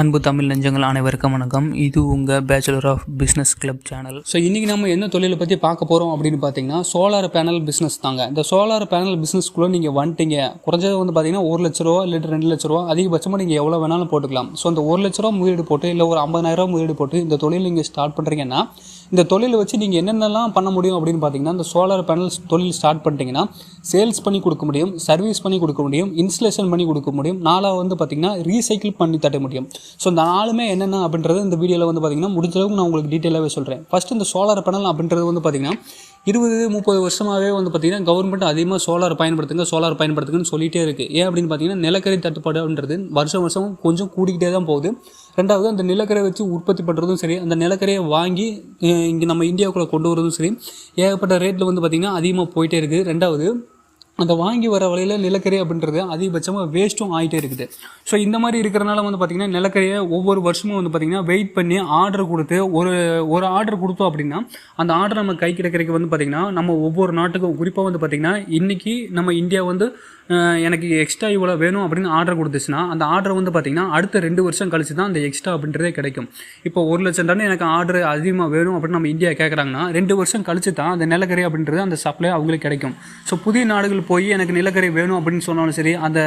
அன்பு தமிழ் நெஞ்சங்கள் அனைவருக்கும் வணக்கம். இது உங்கள் bachelor of business club channel. So இன்றைக்கி நம்ம என்ன தொழிலை பற்றி பார்க்க போகிறோம் அப்படின்னு பார்த்தீங்கன்னா சோலார் பேனல் பிஸ்னஸ் தாங்க. இந்த சோலார் பேனல் பிஸ்னஸ்க்குள்ளே நீங்கள் வந்துட்டீங்க, குறைஞ்சது ₹1 லட்ச ரூபா இல்லை ₹2 லட்ச ரூபா, அதிகபட்சமாக நீங்கள் எவ்வளோ வேணாலும் போட்டுக்கலாம். ஸோ இந்த ₹1 லட்ச முதலீடு போட்டு இல்லை ஒரு ₹50,000 முதலீடு போட்டு இந்த தொழில் நீங்கள் ஸ்டார்ட் பண்ணுறீங்கன்னா, இந்த தொழிலை வச்சு நீங்கள் என்னென்னலாம் பண்ண முடியும் அப்படின்னு பார்த்தீங்கன்னா, இந்த சோலார் பேனல் தொழில் ஸ்டார்ட் பண்ணிட்டீங்கன்னா சேல்ஸ் பண்ணி கொடுக்க முடியும், சர்வீஸ் பண்ணி கொடுக்க முடியும், இன்ஸ்டலேஷன் பண்ணி கொடுக்க முடியும், நாலாவது பார்த்தீங்கன்னா ரீசைக்கிள் பண்ணி தட்ட முடியும். ஸோ இந்த நாலுமே என்னென்ன அப்படின்றது இந்த வீடியோவில் பார்த்தீங்கன்னா முடிஞ்ச அளவுக்கு நான் உங்களுக்கு டீட்டெயிலாகவே சொல்கிறேன். ஃபஸ்ட்டு இந்த சோலார் பேனல் அப்படின்றது பார்த்தீங்கன்னா 20-30 வருஷமாகவே பார்த்தீங்கன்னா கவர்மெண்ட் அதிகமாக சோலார் பயன்படுத்துங்கன்னு சொல்லிகிட்டே இருக்குது. ஏன் அப்படின்னு பார்த்தீங்கன்னா நிலக்கரி தட்டுப்பாடு அப்படின்றது வருஷம் கொஞ்சம் கூடிக்கிட்டே தான் போகுது. ரெண்டாவது அந்த நிலக்கரை வச்சு உற்பத்தி பண்ணுறதும் சரி, அந்த நிலக்கரையை வாங்கி இங்கே நம்ம இந்தியாவுக்குள்ளே கொண்டு வரதும் சரி, ஏகப்பட்ட ரேட்டில் பார்த்திங்கன்னா அதிகமாக போயிட்டே இருக்குது. ரெண்டாவது அந்த வாங்கி வர வழியில் நிலக்கரி அப்படின்றது அதிகபட்சமாக வேஸ்ட்டும் ஆகிட்டே இருக்குது. ஸோ இந்த மாதிரி இருக்கிறனால பார்த்திங்கன்னா நிலக்கரியை ஒவ்வொரு வருஷமும் பார்த்திங்கன்னா வெயிட் பண்ணி ஆர்டர் கொடுத்து ஒரு ஆர்டர் கொடுத்தோம் அப்படின்னா அந்த ஆர்டர் நம்ம கை கிடைக்கிறதுக்கு பார்த்திங்கன்னா நம்ம ஒவ்வொரு நாட்டுக்கும் குறிப்பாக பார்த்திங்கன்னா இன்றைக்கி நம்ம இந்தியா எனக்கு எக்ஸ்ட்ரா இவ்வளோ வேணும் அப்படின்னு ஆர்டர் கொடுத்துச்சுன்னா அந்த ஆர்டர் பார்த்திங்கன்னா அடுத்த 2 வருஷம் கழிச்சு தான் அந்த எக்ஸ்ட்ரா அப்படின்றதே கிடைக்கும். இப்போ 1 லட்சம் டன் எனக்கு ஆர்டர் அதிகமாக வேணும் அப்படின்னு நம்ம இந்தியா கேட்குறாங்கன்னா 2 வருஷம் கழிச்சு தான் அந்த நிலக்கரி அப்படின்றது அந்த சப்ளை அவங்களுக்கு கிடைக்கும். ஸோ புதிய நாடுகள் போய் எனக்கு நிலக்கரி வேணும் அப்படின்னு சொன்னாலும் சரி, அந்த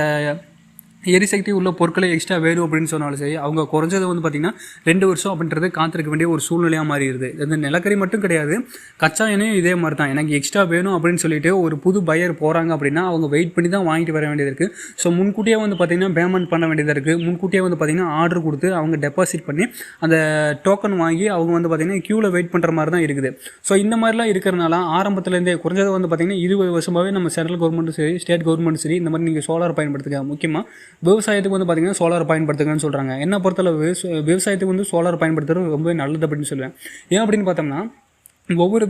எரிசக்தி உள்ள பொருட்களை எக்ஸ்ட்ரா வேணும் அப்படின்னு சொன்னாலும் சரி, அவங்க குறைஞ்சது பார்த்திங்கன்னா 2 வருஷம் அப்படின்றது காத்திருக்க வேண்டிய ஒரு சூழ்நிலையாக மாறிடுது. இந்த நிலக்கரி மட்டும் கிடையாது, கச்சா எண்ணெயும் இதே மாதிரி தான். எனக்கு எக்ஸ்ட்ரா வேணும் அப்படின்னு சொல்லிட்டு ஒரு புது பையர் போகிறாங்க அப்படின்னா அவங்க வெயிட் பண்ணி தான் வாங்கிட்டு வர வேண்டியது இருக்குது. ஸோ முன்கூட்டியே பார்த்திங்கன்னா பேமெண்ட் பண்ண வேண்டியதாக இருக்குது. முன்கூட்டியே பார்த்திங்கன்னா ஆர்டர் கொடுத்து அவங்க டெபாசிட் பண்ணி அந்த டோக்கன் வாங்கி அவங்க பார்த்திங்கன்னா க்யூவில் வெயிட் பண்ணுற மாதிரி தான் இருக்குது. ஸோ இந்த மாதிரிலாம் இருக்கிறனால ஆரம்பத்துலேருந்தே குறைஞ்சது பார்த்திங்கன்னா 20 வருஷமாகவே நம்ம சென்ட்ரல் கவர்மெண்ட்டும் சரி, ஸ்டேட் கவர்மெண்ட்டும் சரி, இந்த மாதிரி நீங்கள் சோலார் பயன்படுத்துங்க. முக்கியமாக விவசாயத்துக்கு பார்த்திங்கன்னா சோலார் பயன்படுத்துங்கன்னு சொல்கிறாங்க. என்ன பொறுத்தளவு விவசாயத்துக்கு சோலார் பயன்படுத்துறது ரொம்பவே நல்லது அப்படின்னு சொல்லுவேன். ஏன் அப்படின்னு பார்த்தோம்னா ஒவ்வொரு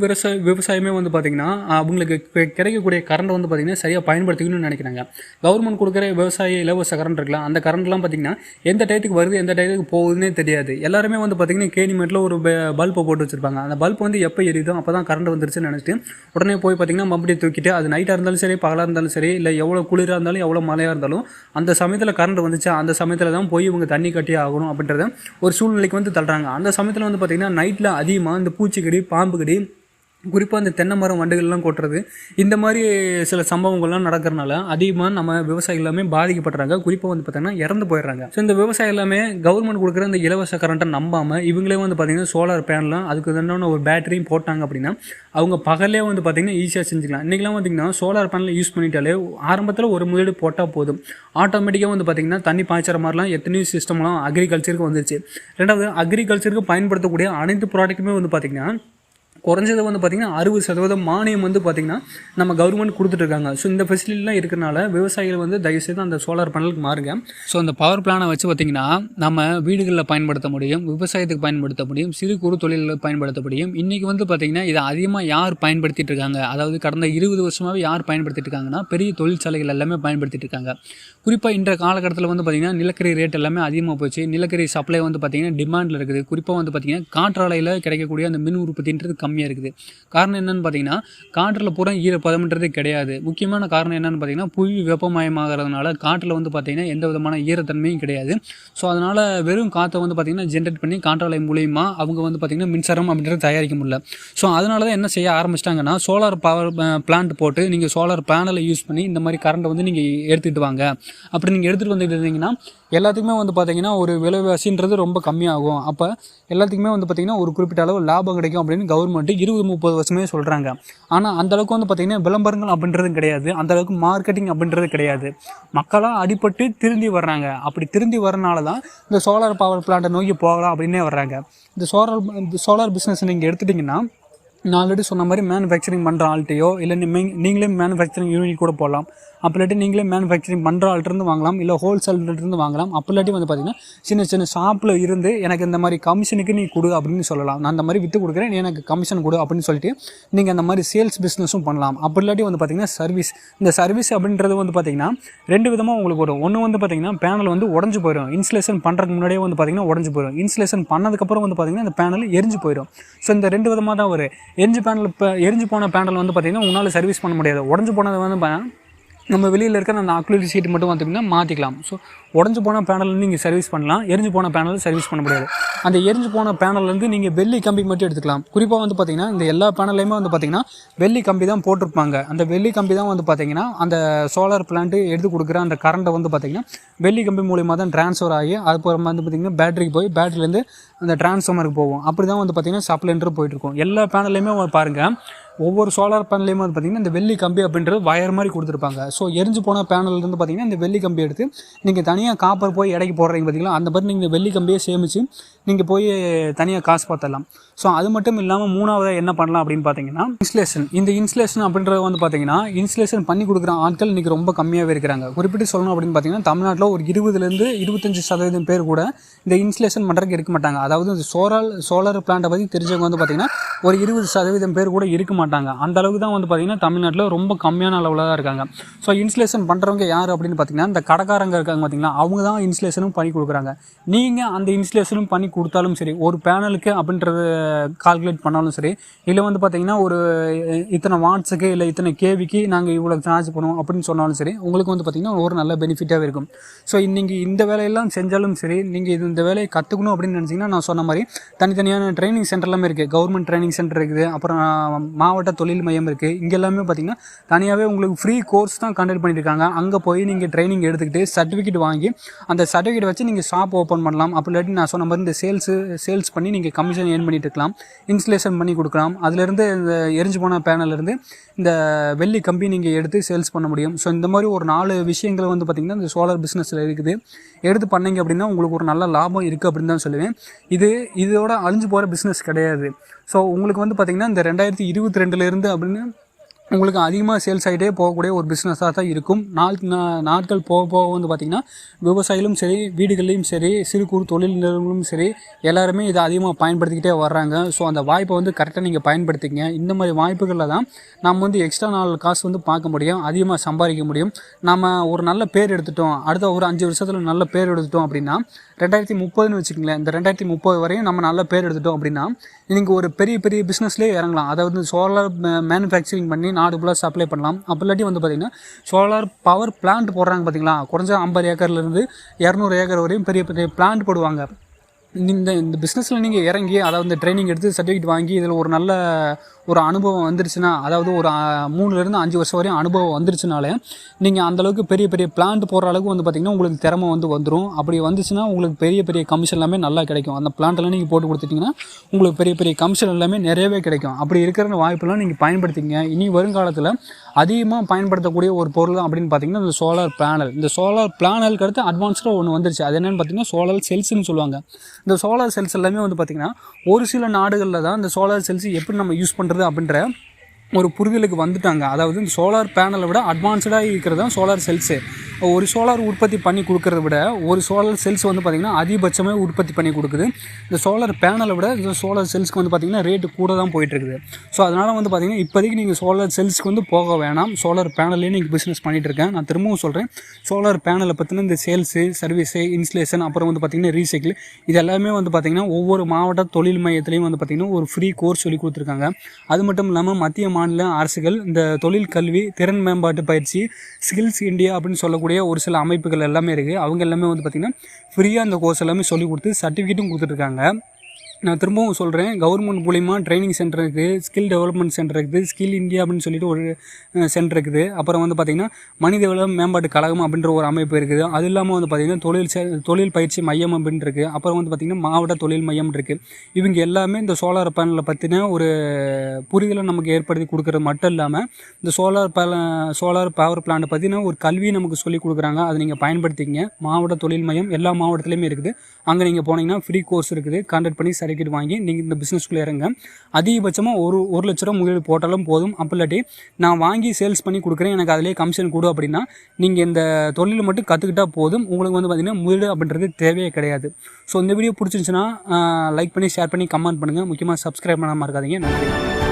விவசாயமே பார்த்திங்கன்னா அவங்களுக்கு கிடைக்கக்கூடிய கரண்ட் பார்த்திங்கன்னா சரியாக பயன்படுத்திக்கணும்னு நினைக்கிறாங்க. கவர்மெண்ட் கொடுக்குற விவசாய இலவச கரண்ட் இருக்கலாம், அந்த கரண்ட்லாம் பார்த்திங்கன்னா எந்த டயத்துக்கு வருது எந்த டயத்துக்கு போகுதுன்னே தெரியாது. எல்லாருமே பார்த்திங்கன்னா கேணிமேட்டில் ஒரு பல்பை போட்டு வச்சுருப்பாங்க. அந்த பல்ப் எப்போ எரியுதோ அப்போ தான் கரண்ட் வந்துருச்சுன்னு நினச்சிட்டு உடனே போய் பார்த்திங்கன்னா மம்படியை தூக்கிட்டு அது நைட்டாக இருந்தாலும் சரி, பகலாக இருந்தாலும் சரி, இல்லை எவ்வளோ குளிராக இருந்தாலும் எவ்வளோ மழையாக இருந்தாலும் அந்த சமயத்தில் கரண்ட் வந்துச்சு, அந்த சமயத்தில் தான் போய் இவங்க தண்ணி கட்டியே ஆகணும் அப்படின்றத ஒரு சூழ்நிலைக்கு தள்ளுறாங்க. அந்த சமயத்தில் பார்த்திங்கன்னா நைட்டில் அதிகமாக இந்த பூச்சிக்கடி, பாம்பு குறிப்பாக இந்த தென்னை மரம் வண்டுகள்லாம் கொட்டுறது, இந்த மாதிரி சில சம்பவங்கள்லாம் நடக்கிறனால அதிகமாக நம்ம விவசாயிகள் எல்லாமே பாதிக்கப்படுறாங்க. குறிப்பாக பார்த்தீங்கன்னா இறந்து போயிடுறாங்க. ஸோ இந்த விவசாயம் எல்லாமே கவர்மெண்ட் கொடுக்குற இந்த இலவச கரண்ட்டை நம்பாமல் இவங்களே பார்த்தீங்கன்னா சோலார் பேனலாம் அதுக்கு தண்டான ஒரு பேட்டரியும் போட்டாங்க அப்படின்னா அவங்க பகலே பார்த்தீங்கன்னா ஈஸியாக செஞ்சுக்கலாம். இன்றைக்கெலாம் பார்த்திங்கன்னா சோலார் பேனல் யூஸ் பண்ணிட்டாலே ஆரம்பத்தில் ஒரு முதலீடு போட்டால் போதும், ஆட்டோமேட்டிக்காக பார்த்திங்கன்னா தண்ணி பாய்ச்சற மாதிரிலாம் எத்தனையோ சிஸ்டம்லாம் அக்ரிகல்ச்சருக்கு வந்துருச்சு. ரெண்டாவது அக்ரிகல்ச்சருக்கு பயன்படுத்தக்கூடிய அனைத்து ப்ராடக்ட்டுமே பார்த்திங்கன்னா குறைஞ்சது பார்த்திங்கன்னா 60% மானியம் பார்த்திங்கன்னா நம்ம கவர்மெண்ட் கொடுத்துட்ருக்காங்க. ஸோ இந்த ஃபெசிலிட்டிலாம் இருக்கிறனால விவசாயிகள் தயவுசெய்து அந்த சோலார் பேனலுக்கு மாறுங்க. ஸோ அந்த பவர் பிளானை வச்சு பார்த்திங்கன்னா நம்ம வீடுகளில் பயன்படுத்த முடியும், விவசாயத்துக்கு பயன்படுத்த முடியும், சிறு குறு தொழில்களில் பயன்படுத்த முடியும். இன்றைக்கி பார்த்திங்கன்னா இதை அதிகமாக யார் பயன்படுத்திட்டு இருக்காங்க, அதாவது கடந்த 20 வருஷமாகவே யார் பயன்படுத்திட்டு இருக்காங்கன்னா பெரிய தொழிற்சாலைகள் எல்லாமே பயன்படுத்திட்டு இருக்காங்க. குறிப்பாக இன்றைய காலகட்டத்தில் பார்த்திங்கன்னா நிலக்கரி ரேட் எல்லாமே அதிகமாக போச்சு. நிலக்கரி சப்ளை பார்த்திங்கன்னா டிமாண்டில் இருக்குது. குறிப்பாக பார்த்திங்கன்னா காற்றாலையில் கிடைக்கக்கூடிய அந்த மின் உற்பத்தின்றது கம்மியாக இருக்குது. காரணம் என்னன்னு பார்த்தீங்கன்னா காற்றில் பூரா ஈரப்பதம்ன்றது கிடையாது. முக்கியமான காரணம் என்னன்னு பார்த்தீங்கன்னா புவி வெப்பமயமாகிறதுனால காற்றில் பார்த்தீங்கன்னா எந்த விதமான ஈரத்தன்மையும் கிடையாது. ஸோ அதனால் வெறும் காற்றை பார்த்தீங்கன்னா ஜென்ரேட் பண்ணி காற்றாலை மூலிமா அவங்க பார்த்தீங்கன்னா மின்சாரம் அப்படின்றது தயாரிக்க முடியல. ஸோ அதனால தான் என்ன செய்ய ஆரம்பிச்சிட்டாங்கன்னா சோலார் பவர் பிளான்ட் போட்டு நீங்கள் சோலார் பேனலை யூஸ் பண்ணி இந்த மாதிரி கரண்ட்டை நீங்கள் எடுத்துகிட்டு வாங்க. அப்படி நீங்கள் எடுத்துகிட்டு வந்துட்டு இருந்தீங்கன்னா எல்லாத்துக்குமே பார்த்தீங்கன்னா ஒரு விலைவாசின்றது ரொம்ப கம்மியாகும். அப்போ எல்லாத்துக்குமே பார்த்தீங்கன்னா ஒரு குறிப்பிட்ட அளவு லாபம் கிடைக்கும் அப்படின்னு கவர்மெண்ட் 20-30 வருஷமே சொல்கிறாங்க. ஆனால் அந்தளவுக்கு பார்த்திங்கன்னா விளம்பரங்கள் அப்படின்றது கிடையாது, அந்தளவுக்கு மார்க்கெட்டிங் அப்படின்றது கிடையாது. மக்களாக அடிபட்டு திருந்தி வர்றாங்க. அப்படி திருந்தி வரனால தான் இந்த சோலார் பவர் பிளான்ட்டை நோக்கி போகலாம் அப்படின்னே வர்றாங்க. இந்த சோலார் பிஸ்னஸ் நீங்கள் எடுத்துட்டிங்கன்னா நான் ஆல்ரெடி சொன்ன மாதிரி மேனுஃபேக்சரிங் பண்ணுற ஆள்கிட்டையோ இல்லை நீங்களே மேனுஃபேக்சரிங் யூனிட் கூட போடலாம். அப்போ இல்லாட்டி நீங்களே மேனுஃபேக்சரிங் பண்ணுற ஆள்கிட்டருந்து வாங்கலாம், இல்லை ஹோல்சேல்கிட்டருந்து வாங்கலாம். அப்போ இல்லாட்டி பார்த்திங்கன்னா சின்ன ஷாப்பில் இருந்து எனக்கு இந்த மாதிரி கமிஷனுக்கு நீ கொடு அப்படின்னு சொல்லலாம். நான் அந்த மாதிரி விற்று கொடுக்குறேன், நீ எனக்கு கமிஷன் கொடு அப்படின்னு சொல்லிட்டு நீங்கள் அந்த மாதிரி சேல்ஸ் பிஸ்னஸும் பண்ணலாம். அப்போ இல்லாட்டி பார்த்திங்கன்னா சர்வீஸ். இந்த சர்வீஸ் அப்படின்றது பார்த்திங்கன்னா 2 விதமாக உங்களுக்கு வரும். ஒன்று பார்த்திங்கன்னா பேனல் உடஞ்சி போயிடும். இன்ஸ்டலேஷன் பண்ணுறதுக்கு முன்னாடியே பார்த்திங்கன்னா உடஞ்சி போயிடும். இன்ஸ்டலேஷன் பண்ணதுக்கப்புறம் பார்த்திங்கன்னா அந்த பேனல் எரிஞ்சு போயிடும். ஸோ இந்த 2 விதமாக தான் வரும். எரிஞ்சு போன பேனல் பார்த்திங்கன்னா உங்களால் சர்வீஸ் பண்ண முடியாது. உடஞ்சி போனது நம்ம வெளியில் இருக்கிற அந்த ஆக்சிலரி சீட் மட்டும் பார்த்திங்கன்னா மாற்றிக்கலாம். ஸோ உடஞ்சி போன பேனல்லேருந்து நீங்கள் சர்வீஸ் பண்ணலாம், எரிஞ்சு போன பேனல் சர்வீஸ் பண்ண முடியாது. அந்த எரிஞ்சு போன பேனல்லேருந்து நீங்கள் வெள்ளி கம்பி மட்டும் எடுத்துக்கலாம். குறிப்பாக வந்து பார்த்திங்கன்னா இந்த எல்லா பேனல்லையுமே வந்து பார்த்திங்கன்னா வெள்ளி கம்பி தான் போட்டிருப்பாங்க. அந்த வெள்ளி கம்பி தான் வந்து பார்த்திங்கன்னா அந்த சோலார் பிளான்ட்டு எடுத்து கொடுக்குற அந்த கரண்ட்டை வந்து பார்த்திங்கன்னா வெள்ளி கம்பி மூலிமா தான் ட்ரான்ஸ்ஃபர் ஆகி அதுக்கப்புறம் வந்து பார்த்திங்கன்னா பேட்டரிக்கு போய் பேட்டரிலேருந்து அந்த ட்ரான்ஸ்ஃபார்மருக்கு போகும். அப்படி தான் வந்து பார்த்திங்கன்னா சப்ளைன்ட்டு போயிட்டுருக்கும். எல்லா பேனல்லையுமே பாருங்கள், ஒவ்வொரு சோலார் பேனல்லையுமே வந்து பார்த்திங்கன்னா இந்த வெள்ளி கம்பி அப்படின்றது வயர் மாதிரி கொடுத்துருப்பாங்க. ஸோ எரிஞ்சு போன பேனல்லேருந்து பார்த்திங்கன்னா இந்த வெள்ளி கம்பி எடுத்து நீங்கள் தனியாக காப்பர் போய் எடைக்கு போடுறீங்க பார்த்திங்களா, அந்த மாதிரி நீங்கள் வெள்ளி கம்பியை சேமித்து நீங்கள் போய் தனியாக காசு பார்த்துடலாம். ஸோ அது மட்டும் இல்லாமல் மூணாவதாக என்ன பண்ணலாம் அப்படின்னு பார்த்தீங்கன்னா இன்ஸ்டலேஷன். இந்த இன்ஸ்டலேஷன் அப்படின்றது வந்து பார்த்திங்கன்னா இன்ஸ்டலேஷன் பண்ணி கொடுக்குற ஆட்கள் இன்றைக்கி ரொம்ப கம்மியாகவே இருக்கிறாங்க. குறிப்பிட்டு சொல்லணும் அப்படின்னு பார்த்தீங்கன்னா தமிழ்நாட்டில் ஒரு 20% 25% பேர் கூட இந்த இன்ஸ்டலேஷன் பண்ணுறதுக்கு இருக்க மாட்டாங்க. அதாவது இந்த சோலார் பிளான்ட்டை பற்றி தெரிஞ்சவங்க வந்து பார்த்திங்கன்னா ஒரு 20% பேர் கூட இருக்க மாட்டாங்க. அந்த அளவுக்கு தான் வந்து பார்த்திங்கன்னா தமிழ்நாட்டில் ரொம்ப கம்மியான அளவில் தான் இருக்காங்க. ஸோ இன்ஸ்டலேஷன் பண்ணுறவங்க யார் அப்படின்னு பார்த்திங்கன்னா இந்த கடைக்காரங்க இருக்காங்க பார்த்திங்கன்னா, அவங்க தான் இன்ஸ்டலேஷனும் பண்ணி கொடுக்குறாங்க. நீங்கள் அந்த இன்ஸ்டலேஷனும் பண்ணி கொடுத்தாலும் சரி, ஒரு பேனலுக்கு அப்படின்றது கால்குலேட் பண்ணாலும் சரி, இல்லை வந்து பார்த்திங்கன்னா ஒரு இத்தனை வாட்ஸுக்கு இல்லை இத்தனை கேவிக்கு நாங்கள் இவ்வளோ சார்ஜ் பண்ணுவோம் அப்படின்னு சொன்னாலும் சரி, உங்களுக்கு வந்து பார்த்திங்கன்னா ஒரு நல்ல பெனிஃபிட்டாகவே இருக்கும். ஸோ நீங்கள் இந்த வேலையெல்லாம் செஞ்சாலும் சரி, நீங்கள் இந்த வேலையை கற்றுக்கணும் அப்படின்னு நினச்சிங்கன்னா நான் சொன்ன மாதிரி தனித்தனியான ட்ரைனிங் சென்டர் எல்லாமே இருக்குது. கவர்மெண்ட் ட்ரைனிங் சென்டர் இருக்குது, அப்புறம் மாவட்ட தொழில் மையம் இருக்குது. இங்கே எல்லாமே பார்த்திங்கன்னா தனியாகவே உங்களுக்கு ஃப்ரீ கோர்ஸ் தான் கண்டக்ட் பண்ணியிருக்காங்க. அங்கே போய் நீங்கள் ட்ரைனிங் எடுத்துக்கிட்டு சர்டிஃபிகேட் வாங்கி அந்த சர்டிஃபிகேட் வச்சு நீங்கள் ஷாப் ஓப்பன் பண்ணலாம். அப்படி இல்லாட்டி நான் சொன்ன மாதிரி இந்த சேல்ஸ் பண்ணி நீங்கள் கமிஷன் ஏர்ன் பண்ணிட்டு இருக்கலாம், இன்ஸ்டலேஷன் பண்ணி கொடுக்கலாம். அதுலேருந்து இந்த எரிஞ்சு போன பேனல்லேருந்து இந்த வெள்ளி கம்பி நீங்கள் எடுத்து சேல்ஸ் பண்ண முடியும். ஸோ இந்த மாதிரி ஒரு 4 விஷயங்கள் வந்து பார்த்திங்கன்னா இந்த சோலார் பிஸ்னஸில் இருக்குது. எடுத்து பண்ணிங்க அப்படின்னா உங்களுக்கு ஒரு நல்ல லாபம் இருக்குது அப்படின்னு தான் சொல்லுவேன். இதோட அழிஞ்சு போகிற பிஸ்னஸ் கிடையாது. ஸோ உங்களுக்கு வந்து பார்த்திங்கன்னா இந்த 2022 அப்படின்னு உங்களுக்கு அதிகமாக சேல்ஸ் ஆகிட்டே போகக்கூடிய ஒரு பிஸ்னஸாக தான் இருக்கும். நாட்கள் போக போக வந்து பார்த்திங்கன்னா விவசாயிகளும் சரி, வீடுகள்லையும் சரி, சிறு குறு தொழில் நிறுவனங்களும் சரி, எல்லாருமே இதை அதிகமாக பயன்படுத்திக்கிட்டே வர்றாங்க. ஸோ அந்த வாய்ப்பை வந்து கரெக்டாக நீங்கள் பயன்படுத்திங்க. இந்த மாதிரி வாய்ப்புகளில் தான் நம்ம வந்து எக்ஸ்ட்ரா 4 காசு வந்து பார்க்க முடியும், அதிகமாக சம்பாதிக்க முடியும். நம்ம ஒரு நல்ல பேர் எடுத்துட்டோம், அடுத்த ஒரு 5 வருஷத்தில் நல்ல பேர் எடுத்துட்டோம் அப்படின்னா 2030ன்னு வச்சுக்கங்களேன், இந்த 2030 வரையும் நம்ம நல்ல பேர் எடுத்துட்டோம் அப்படின்னா நீங்கள் ஒரு பெரிய பிஸ்னஸ்லேயே இறங்கலாம். அதாவது சோலார் மேனுஃபேக்சரிங் பண்ணி நாடு ஃபுல்லாக சப்ளை பண்ணலாம். அப்போ இல்லாட்டி வந்து பார்த்திங்கன்னா சோலார் பவர் பிளான்ட் போடுறாங்க பார்த்திங்களா, குறைஞ்ச 50 ஏக்கர்லேருந்து 200 ஏக்கர் வரையும் பெரிய பிளான்ட் போடுவாங்க. இந்த பிஸ்னஸில் நீங்கள் இறங்கி அதாவது இந்த ட்ரைனிங் எடுத்து சர்டிஃபிகேட் வாங்கி இதில் ஒரு நல்ல ஒரு அனுபவம் வந்துருச்சுன்னா, அதாவது ஒரு 3லேருந்து 5 வருஷம் வரையும் அனுபவம் வந்துருச்சுனாலே நீங்கள் அந்தளவுக்கு பெரிய பிளான்ட் போடுற அளவுக்கு வந்து பார்த்திங்கன்னா உங்களுக்கு திறமை வந்து வந்துடும். அப்படி வந்துச்சுன்னா உங்களுக்கு பெரிய கமிஷன் எல்லாமே நல்லா கிடைக்கும். அந்த பிளான்ட்டெல்லாம் நீங்கள் போட்டு கொடுத்துட்டிங்கன்னா உங்களுக்கு பெரிய கமிஷன் எல்லாமே நிறையவே கிடைக்கும். அப்படி இருக்கிற வாய்ப்பெல்லாம் நீங்கள் பயன்படுத்திங்க. இனி வருங்காலத்தில் அதிகமாக பயன்படுத்தக்கூடிய ஒரு பொருள் தான் அப்படின்னு பார்த்திங்கன்னா இந்த சோலார் பேனல். இந்த சோலார் பேனலுக்கு அடுத்து அட்வான்ஸ்டாக ஒன்று வந்துருச்சு. அது என்னென்னு பார்த்திங்கன்னா சோலார் செல்ஸ்ன்னு சொல்லுவாங்க. இந்த சோலார் செல்ஸ் எல்லாமே வந்து பார்த்திங்கன்னா ஒரு சில நாடுகளில் தான் இந்த சோலார் செல்ஸ் எப்படி நம்ம யூஸ் பண்ணுறது அப்படின்ற ஒரு புரிதலுக்கு வந்துட்டாங்க. அதாவது இந்த சோலார் பேனலை விட அட்வான்ஸ்டாக இருக்கிறது தான் சோலார் செல்ஸு. ஒரு சோலார் உற்பத்தி பண்ணி கொடுக்குறத விட ஒரு சோலார் செல்ஸ் வந்து பார்த்திங்கன்னா அதிகபட்சமாக உற்பத்தி பண்ணி கொடுக்குது. இந்த சோலார் பேனலை விட இந்த சோலார் செல்ஸ்க்கு வந்து பார்த்திங்கன்னா ரேட்டு கூட தான் போயிட்டுருக்குது. ஸோ அதனால் வந்து பார்த்திங்கன்னா இப்போதைக்கு நீங்கள் சோலார் செல்ஸ்க்கு வந்து போக வேணாம், சோலார் பேனல்லே நீங்கள் பிஸ்னஸ் பண்ணிகிட்டு இருக்கேன். நான் திரும்பவும் சொல்கிறேன், சோலார் பேனலை பற்றின இந்த சேல்ஸு, சர்வீஸு, இன்ஸ்டலேஷன், அப்புறம் வந்து பார்த்திங்கன்னா ரீசைக்கிள், இது எல்லாமே வந்து பார்த்திங்கன்னா ஒவ்வொரு மாவட்ட தொழில் மையத்துலேயும் வந்து பார்த்திங்கன்னா ஒரு ஃப்ரீ கோர்ஸ் சொல்லி கொடுத்துருக்காங்க. அது மட்டும் இல்லாமல் மத்திய மாநில அரசுகள் இந்த தொழில் கல்வி, திறன் மேம்பாட்டு பயிற்சி, ஸ்கில்ஸ் இந்தியா அப்படின்னு சொல்லக்கூடிய ஒரு சில அமைப்புகள் எல்லாமே இருக்குது. அவங்க எல்லாமே வந்து பார்த்திங்கன்னா ஃப்ரீயாக அந்த கோர்ஸ் எல்லாமே சொல்லி கொடுத்து சர்டிஃபிகேட்டும் கொடுத்துட்ருக்காங்க. நான் திரும்பவும் சொல்கிறேன், கவர்மெண்ட் மூலிமா ட்ரைனிங் சென்டர் இருக்குது, ஸ்கில் டெவலப்மெண்ட் சென்டர் இருக்குது, ஸ்கில் இந்தியா அப்படின்னு சொல்லிட்டு ஒரு சென்டர் இருக்குது. அப்புறம் வந்து பார்த்திங்கன்னா மனிதவள மேம்பாட்டு கழகம் அப்படின்ற ஒரு அமைப்பு இருக்குது. அது இல்லாமல் வந்து பார்த்திங்கன்னா தொழில் பயிற்சி மையம் அப்படின்னு இருக்குது. அப்புறம் வந்து பார்த்திங்கன்னா மாவட்ட தொழில் மையம் இருக்குது. இவங்க எல்லாமே இந்த சோலார் பேனலை பற்றின ஒரு புரிதலை நமக்கு ஏற்படுத்தி கொடுக்குறது மட்டும் இல்லாமல் இந்த சோலார் பவர் பிளான்ட்டை பற்றின ஒரு கல்வியை நமக்கு சொல்லிக் கொடுக்குறாங்க. அதை நீங்கள் பயன்படுத்திங்க. மாவட்ட தொழில் மையம் எல்லா மாவட்டத்துலேயுமே இருக்குது. அங்கே நீங்கள் போனீங்கன்னா ஃப்ரீ கோர்ஸ் இருக்குது. கான்டாக்ட் பண்ணி சர்டிஃபிகேட் வாங்கி நீங்கள் இந்த பிஸ்னஸ்க்குள்ளே இறங்க. அதிகபட்சமாக ஒரு லட்ச ரூபா முதலீடு போட்டாலும் போதும். அப்போ இல்லாட்டி நான் வாங்கி சேல்ஸ் பண்ணி கொடுக்குறேன், எனக்கு அதிலே கமிஷன் கொடு அப்படின்னா நீங்கள் இந்த தொழிலை மட்டும் கற்றுக்கிட்டால் போதும். உங்களுக்கு வந்து பார்த்திங்கன்னா முதலீடு அப்படின்றது தேவையே கிடையாது. ஸோ இந்த வீடியோ பிடிச்சிருந்துச்சுன்னா லைக் பண்ணி, ஷேர் பண்ணி, கமெண்ட் பண்ணுங்கள். முக்கியமாக சப்ஸ்கிரைப் பண்ணாமல் இருக்காதீங்க. நன்றி.